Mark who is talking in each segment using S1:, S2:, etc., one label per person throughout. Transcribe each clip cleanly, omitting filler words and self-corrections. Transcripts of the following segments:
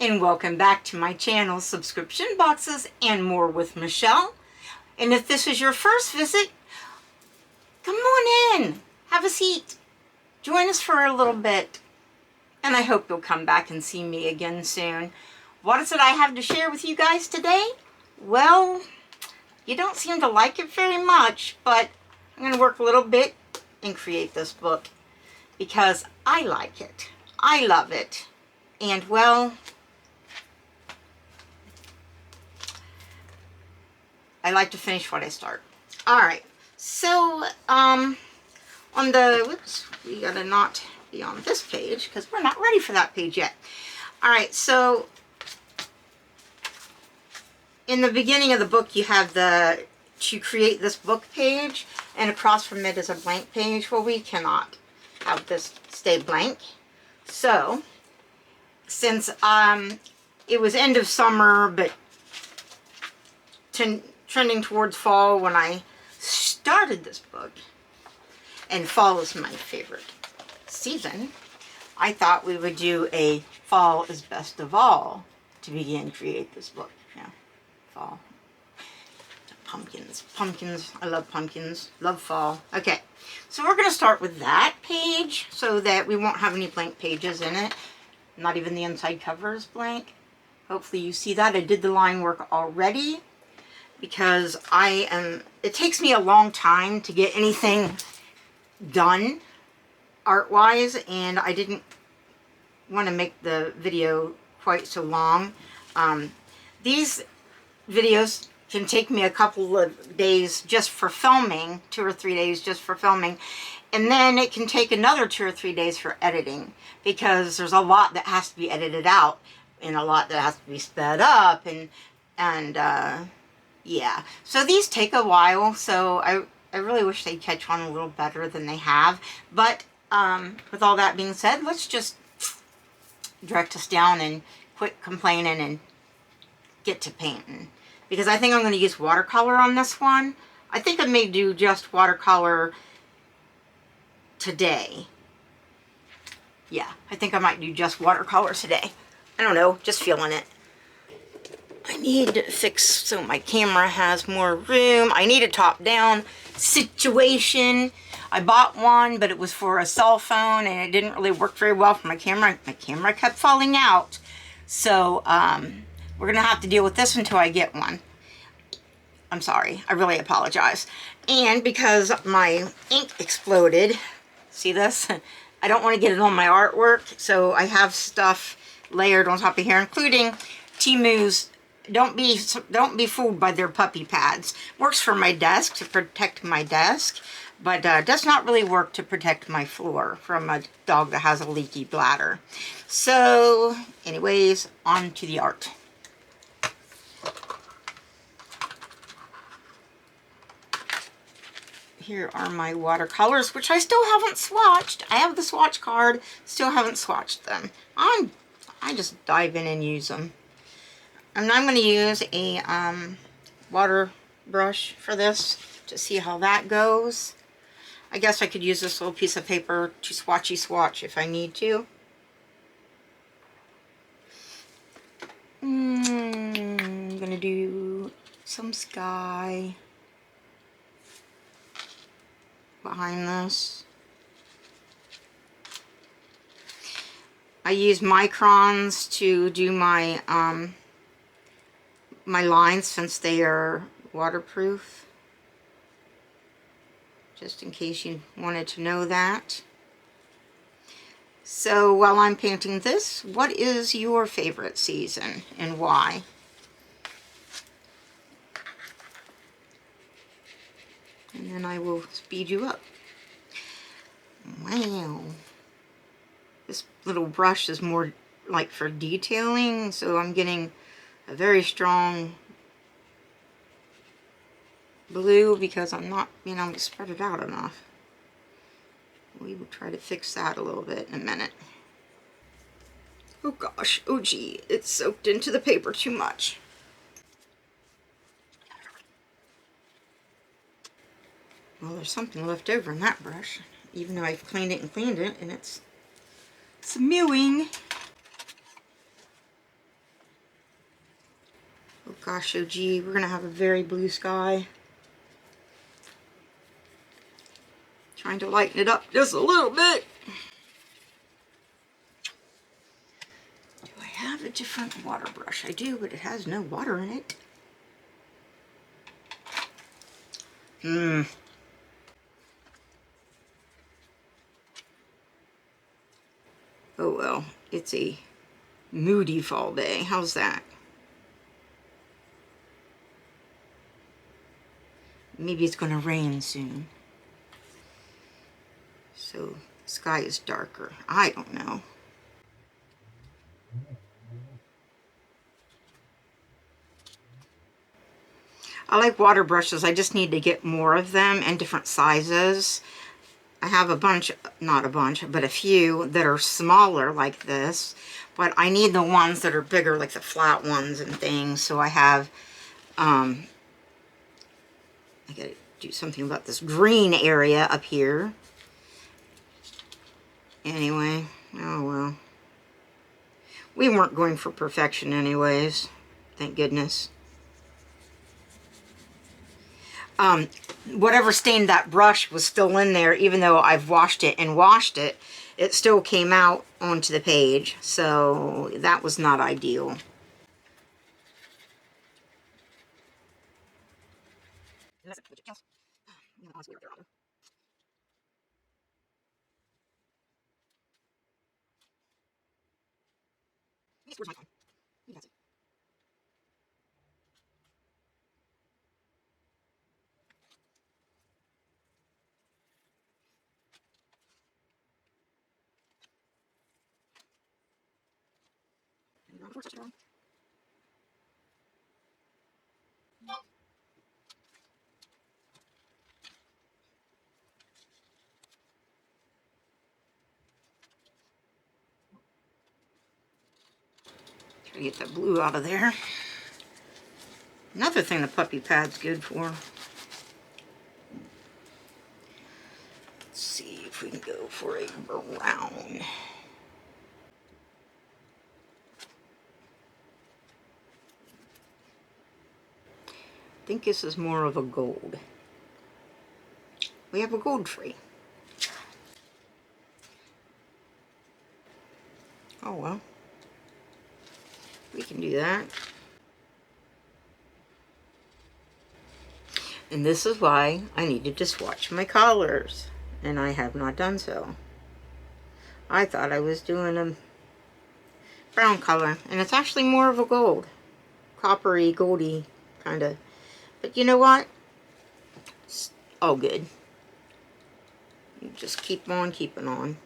S1: and welcome back to my channel, Subscription Boxes and More with Michelle. And if this is your first visit, come on in, have a seat, join us for a little bit, and I hope you'll come back and see me again soon. What is it I have to share with you guys today? Well, you don't seem to like it very much, but I'm going to work a little bit and create this book because I like it. I love it. And well, I like to finish what I start. All right. So, on the, whoops, we gotta not be on this page because we're not ready for that page yet. All right. So, in the beginning of the book, you have the to create this book page, and across from it is a blank page. Well, we cannot have this stay blank. So, since it was end of summer, but trending towards fall when I started this book, and fall is my favorite season, I thought we would do a fall is best of all to begin create this book. Yeah, fall. Pumpkins, I love pumpkins, love fall. Okay, so we're going to start with that page so that we won't have any blank pages in it. Not even the inside cover is blank. Hopefully you see that. I did the line work already because it takes me a long time to get anything done art-wise, and I didn't want to make the video quite so long. These videos can take me a couple of days just for filming, 2 or 3 days just for filming, and then it can take another 2 or 3 days for editing because there's a lot that has to be edited out and a lot that has to be sped up, and yeah. So these take a while, so I really wish they'd catch on a little better than they have. But with all that being said, let's just direct us down and quit complaining and get to painting. Because I think I'm going to use watercolor on this one. I think I may do just watercolor today. Yeah, I think I might do just watercolor today. I don't know, just feeling it. I need to fix so my camera has more room. I need a top-down situation. I bought one, but it was for a cell phone, and it didn't really work very well for my camera. My camera kept falling out. So, we're going to have to deal with this until I get one. I'm sorry. I really apologize. And because my ink exploded, see this? I don't want to get it on my artwork, so I have stuff layered on top of here, including Temu's. Don't be fooled by their puppy pads. Works for my desk to protect my desk, but does not really work to protect my floor from a dog that has a leaky bladder. So, anyways, on to the art. Here are my watercolors, which I still haven't swatched. I have the swatch card, still haven't swatched them. I just dive in and use them. And I'm going to use a water brush for this to see how that goes. I guess I could use this little piece of paper to swatchy swatch if I need to. I'm going to do some sky behind this. I use microns to do my my lines since they are waterproof, just in case you wanted to know that. So while I'm painting this, what is your favorite season and why? And then I will speed you up. Wow. This little brush is more like for detailing, so I'm getting a very strong blue because I'm not being able to spread it out enough. We will try to fix that a little bit in a minute. Oh gosh, oh gee, it's soaked into the paper too much. Well, there's something left over in that brush, even though I've cleaned it, and it's smearing. Oh gosh, oh gee, we're gonna have a very blue sky. Trying to lighten it up just a little bit. Do I have a different water brush? I do, but it has no water in it. Oh well, it's a moody fall day. How's that? Maybe it's gonna rain soon. So the sky is darker. I don't know. I like water brushes. I just need to get more of them and different sizes. I have a bunch, not a bunch, but a few that are smaller like this. But I need the ones that are bigger, like the flat ones and things. So I have, I gotta do something about this green area up here. Anyway, oh well. We weren't going for perfection anyways. Thank goodness. Whatever stained that brush was still in there, even though I've washed it and washed it, it still came out onto the page. So that was not ideal. Try to get that blue out of there. Another thing the puppy pad's good for. Let's see if we can go for a brown. I think this is more of a gold. We have a gold tree. Oh well. We can do that. And this is why I needed to swatch my colors. And I have not done so. I thought I was doing a brown color. And it's actually more of a gold. Coppery, goldy kind of. But you know what? It's all good. You just keep on keeping on.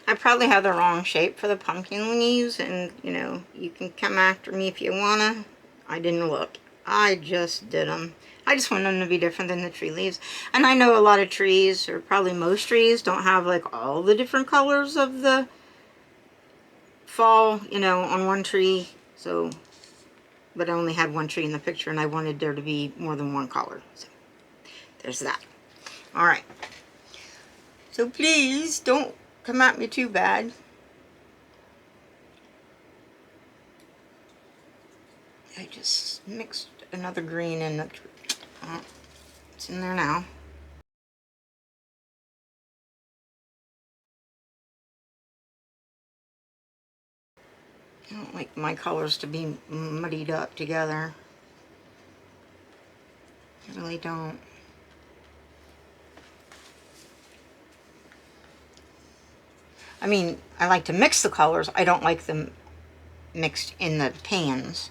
S1: I probably have the wrong shape for the pumpkin leaves, and you know, you can come after me if you wanna. I didn't look. I just did them. I just want them to be different than the tree leaves. And I know a lot of trees, or probably most trees, don't have like all the different colors of the fall, you know, on one tree. So, but I only had one tree in the picture and I wanted there to be more than one color. So, there's that. All right. So please don't come at me too bad. I just mixed another green in the, it's in there now. I don't like my colors to be muddied up together. I really don't. I mean, I like to mix the colors. I don't like them mixed in the pans.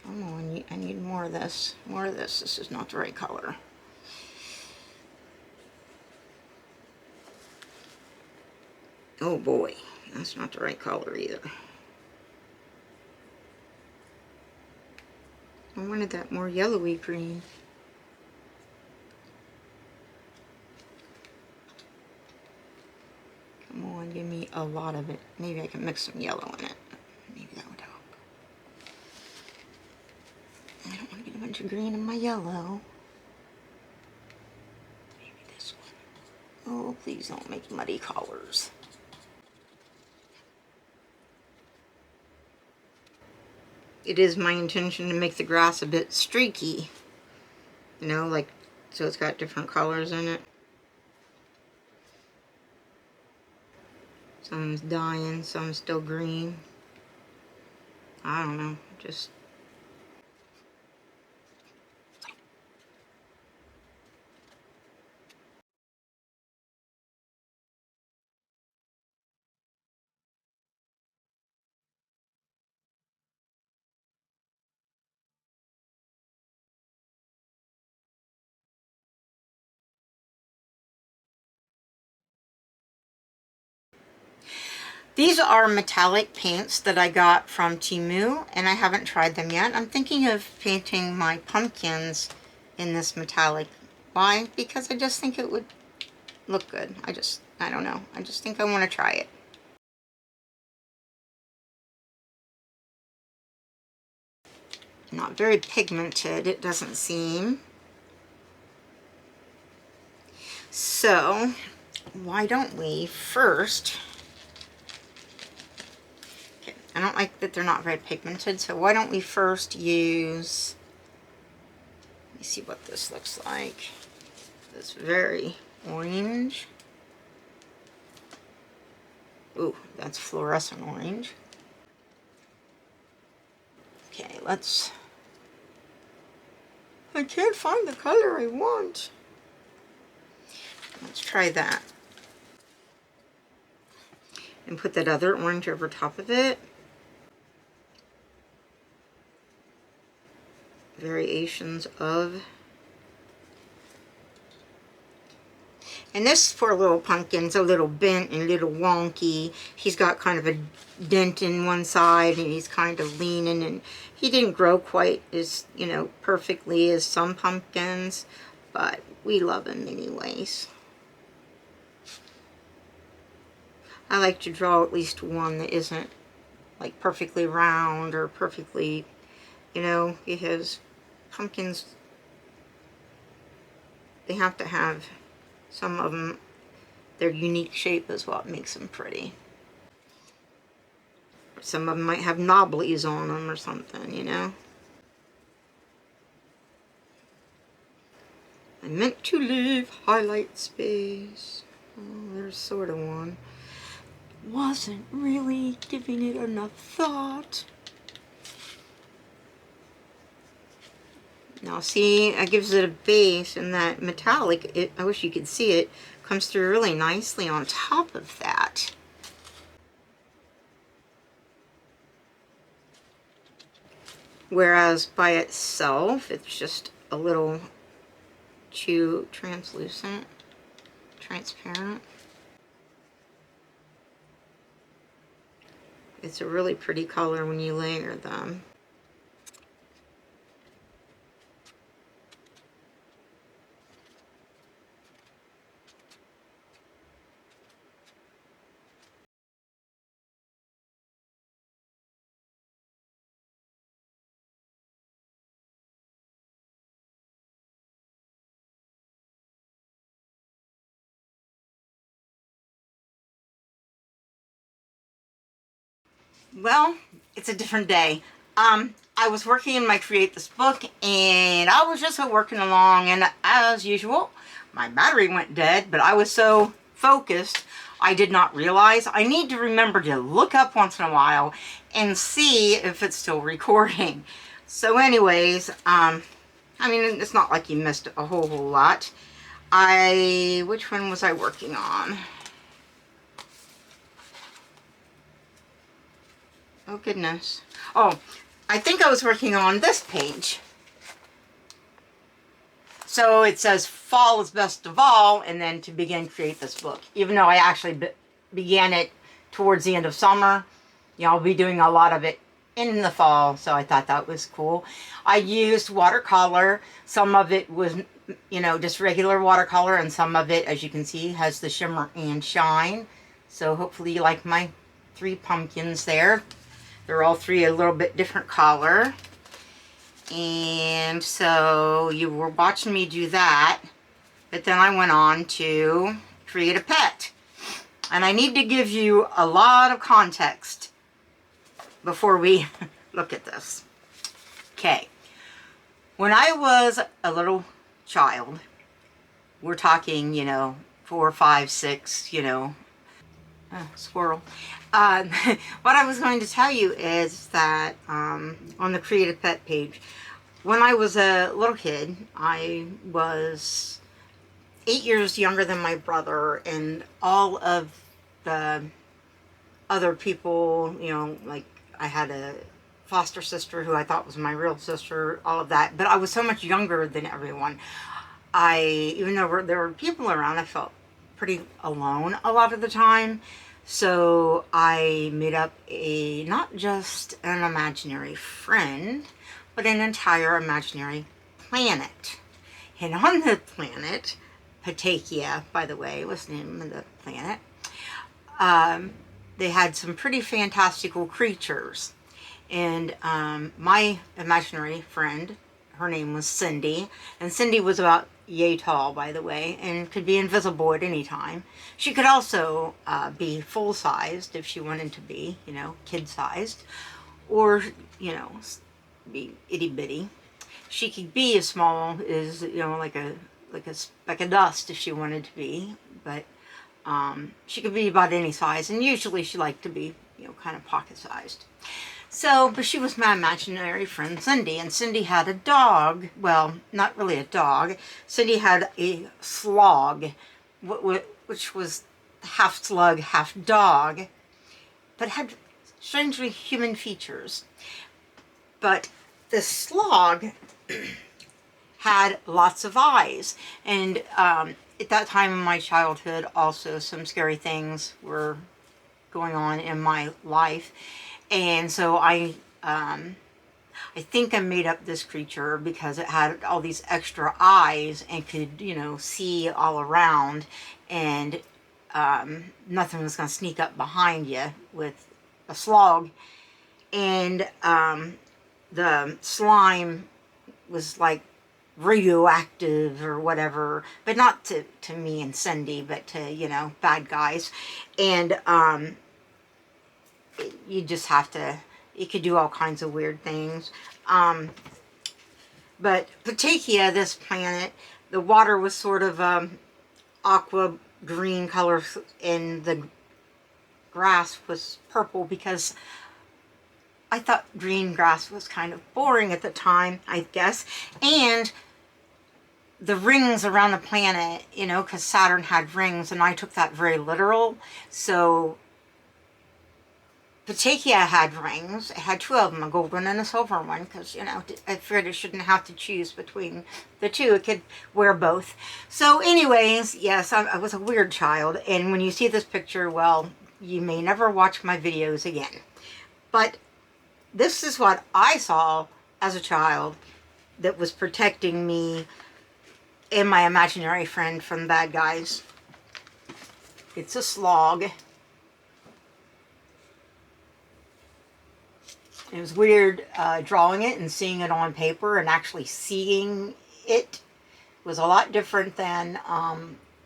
S1: Come on, I need more more of this, more of this. This is not the right color. Oh boy, that's not the right color either. I wanted that more yellowy green. Come on, give me a lot of it. Maybe I can mix some yellow in it. Maybe that would help. I don't want to get a bunch of green in my yellow. Maybe this one. Oh, please don't make muddy colors. It is my intention to make the grass a bit streaky. You know, like, so it's got different colors in it. Some's dying, some's still green. I don't know, just... These are metallic paints that I got from Temu, and I haven't tried them yet. I'm thinking of painting my pumpkins in this metallic. Why? Because I just think it would look good. I don't know. I just think I want to try it. Not very pigmented, it doesn't seem. So, why don't we first... I don't like that they're not very pigmented, so why don't we first use, let me see what this looks like. It's very orange. Ooh, that's fluorescent orange. Okay, I can't find the color I want. Let's try that. And put that other orange over top of it. Variations of. And this poor little pumpkin's a little bent and a little wonky. He's got kind of a dent in one side and he's kind of leaning, and he didn't grow quite as, you know, perfectly as some pumpkins, but we love him anyways. I like to draw at least one that isn't like perfectly round or perfectly, you know, because pumpkins, they have to have, some of them, their unique shape is what makes them pretty. Some of them might have knobblies on them or something, you know. I meant to leave highlight space. Oh, there's sort of one. Wasn't really giving it enough thought. Now see, it gives it a base, and that metallic, I wish you could see it, comes through really nicely on top of that. Whereas by itself, it's just a little too translucent, transparent. It's a really pretty color when you layer them. Well, it's a different day. I was working in my Create This book, and I was just working along, and as usual, my battery went dead, but I was so focused, I did not realize. I need to remember to look up once in a while and see if it's still recording. So anyways, I mean, it's not like you missed a whole lot. Which one was I working on? Oh goodness. Oh, I think I was working on this page. So it says fall is best of all, and then to begin create this book. Even though I actually began it towards the end of summer, you know, I'll be doing a lot of it in the fall, so I thought that was cool. I used watercolor. Some of it was, you know, just regular watercolor, and some of it, as you can see, has the shimmer and shine. So hopefully you like my 3 pumpkins there. They're all 3 a little bit different color. And so you were watching me do that, but then I went on to create a pet. And I need to give you a lot of context before we look at this. Okay. When I was a little child, we're talking, you know, 4, 5, 6, you know, squirrel. What I was going to tell you is that on the Create a Pet page, when I was a little kid, I was 8 years younger than my brother, and all of the other people, you know, like I had a foster sister who I thought was my real sister, all of that, but I was so much younger than everyone. Even though there were people around, I felt pretty alone a lot of the time. So I made up not just an imaginary friend, but an entire imaginary planet. And on the planet, Patakia, by the way, was the name of the planet, they had some pretty fantastical creatures. And my imaginary friend, her name was Cindy, and Cindy was about yay tall, by the way, and could be invisible at any time. She could also be full-sized if she wanted to be, you know, kid-sized, or, you know, be itty-bitty. She could be as small as, you know, like a speck of dust if she wanted to be, but she could be about any size, and usually she liked to be, you know, kind of pocket-sized. So, but she was my imaginary friend Cindy, and Cindy had a dog. Well, not really a dog. Cindy had a slog, which was half slug, half dog, but had strangely human features. But the slog had lots of eyes, and at that time in my childhood, also some scary things were going on in my life. And so I think I made up this creature because it had all these extra eyes and could, you know, see all around, and nothing was going to sneak up behind you with a slog. And the slime was like radioactive or whatever, but not to me and Cindy, but to, you know, bad guys. And you just have to, it could do all kinds of weird things. But Patakia, this planet, the water was sort of aqua green color, and the grass was purple, because I thought green grass was kind of boring at the time, I guess. And the rings around the planet, you know, because Saturn had rings, and I took that very literal. So Patakia had rings. It had 2 of them, a golden and a silver one, because, you know, I figured it shouldn't have to choose between the 2. It could wear both. So anyways, yes, I was a weird child, and when you see this picture, well, you may never watch my videos again. But this is what I saw as a child that was protecting me and my imaginary friend from bad guys. It's a slog. It was weird drawing it and seeing it on paper, and actually seeing it was a lot different than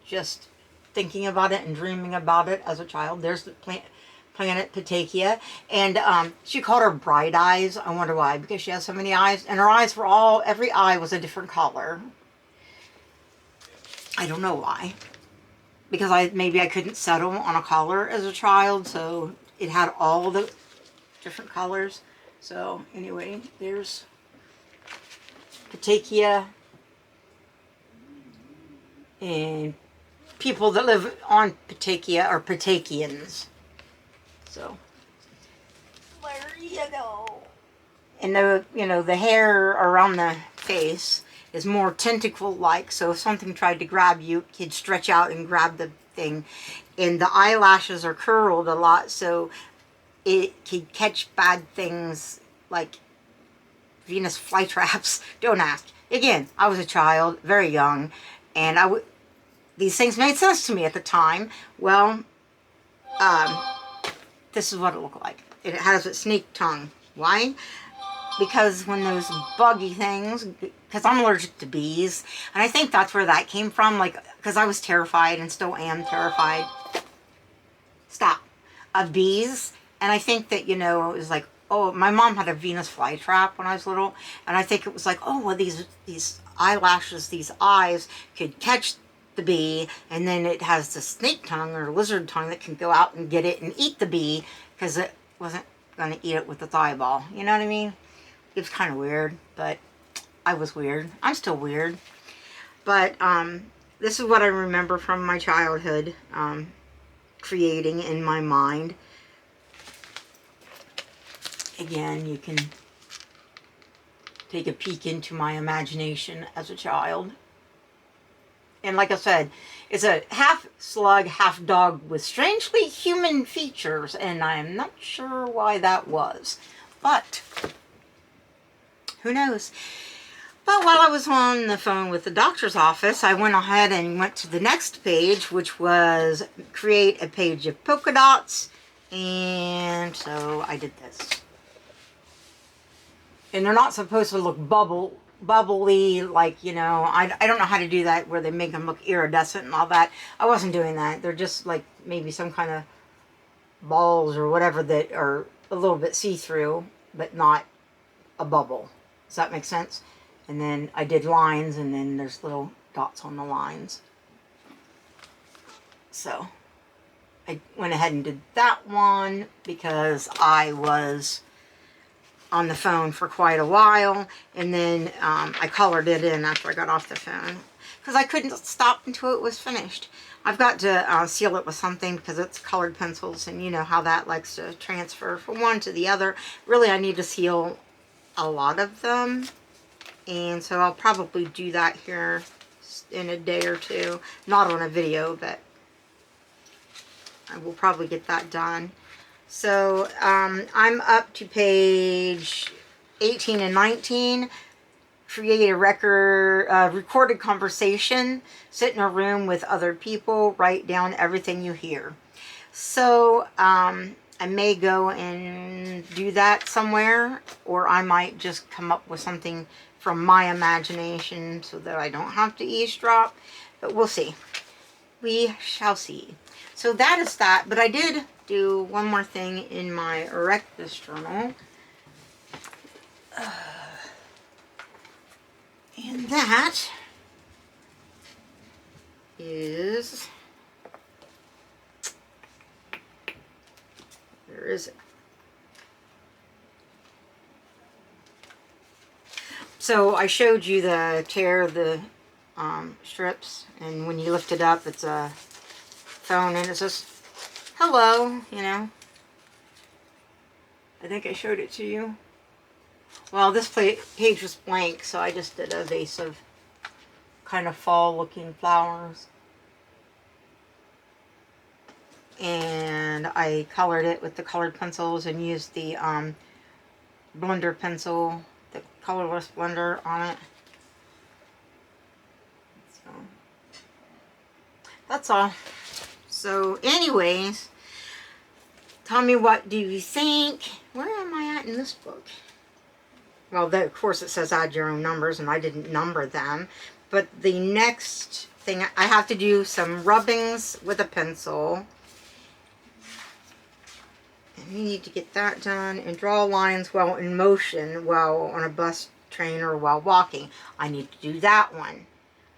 S1: just thinking about it and dreaming about it as a child. There's the planet Patakia, and she called her bright eyes. I wonder why, because she has so many eyes, and her eyes were every eye was a different color. I don't know why, because maybe I couldn't settle on a color as a child, so it had all the different colors. So anyway, there's Patakia, and people that live on Patakia are Patakians. So there you go. And the, you know, the hair around the face is more tentacle-like, so if something tried to grab you, it could stretch out and grab the thing. And the eyelashes are curled a lot, so it could catch bad things like Venus flytraps. Don't ask. Again, I was a child, very young, and these things made sense to me at the time. Well, this is what it looked like. It has a snake tongue. Why? Because when those buggy things, because I'm allergic to bees, and I think that's where that came from, like, because I was terrified and still am terrified. Stop. Of bees. And I think that, you know, it was like, oh, my mom had a Venus flytrap when I was little, and I think it was like, oh, well, these eyelashes, these eyes could catch the bee, and then it has the snake tongue or lizard tongue that can go out and get it and eat the bee, because it wasn't going to eat it with its eyeball. You know what I mean? It was kind of weird, but I was weird. I'm still weird. But this is what I remember from my childhood, creating in my mind. Again, you can take a peek into my imagination as a child. And like I said, it's a half slug, half dog with strangely human features, and I am not sure why that was. But who knows? But while I was on the phone with the doctor's office, I went ahead and went to the next page, which was create a page of polka dots. And so I did this. And they're not supposed to look bubbly, like, you know, I don't know how to do that where they make them look iridescent and all that. I wasn't doing that. They're just like maybe some kind of balls or whatever that are a little bit see-through, but not a bubble. Does that make sense? And then I did lines, and then there's little dots on the lines. So I went ahead and did that one because I was on the phone for quite a while, and then I colored it in after I got off the phone because I couldn't stop until it was finished. I've got to seal it with something because it's colored pencils, and you know how that likes to transfer from one to the other. Really, I need to seal a lot of them, and so I'll probably do that here in a day or two. Not on a video, but I will probably get that done. So I'm up to page 18 and 19. Create a recorded conversation. Sit in a room with other people. Write down everything you hear. So I may go and do that somewhere, or I might just come up with something from my imagination so that I don't have to eavesdrop. But we'll see. We shall see. So that is that. But I did do one more thing in my Erectus journal. And that is, where is it? So I showed you the tear of the strips, and when you lift it up, it's a phone, and it says, hello, you know. I think I showed it to you. Well, this page was blank, so I just did a vase of kind of fall-looking flowers. And I colored it with the colored pencils and used the blender pencil, the colorless blender on it. So that's all. So anyways, tell me, what do you think? Where am I at in this book? Well, of course it says add your own numbers, and I didn't number them. But the next thing, I have to do some rubbings with a pencil. And you need to get that done, and draw lines while in motion, while on a bus, train, or while walking. I need to do that one.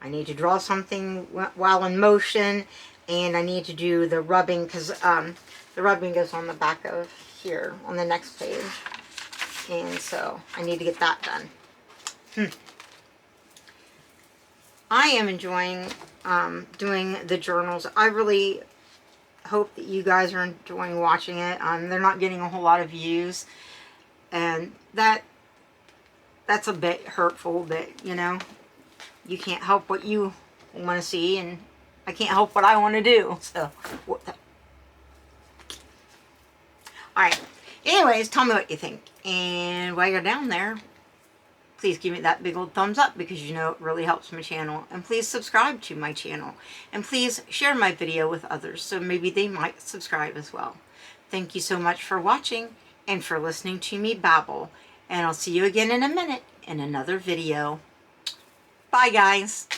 S1: I need to draw something while in motion, and I need to do the rubbing, because the rubbing goes on the back of here on the next page. And so I need to get that done. I am enjoying doing the journals. I really hope that you guys are enjoying watching it. They're not getting a whole lot of views, and that's a bit hurtful, but you know, you can't help what you want to see, and I can't help what I want to do. So, what the... Alright. Anyways, tell me what you think. And while you're down there, please give me that big old thumbs up, because you know it really helps my channel. And please subscribe to my channel. And please share my video with others, so maybe they might subscribe as well. Thank you so much for watching and for listening to me babble. And I'll see you again in a minute in another video. Bye, guys.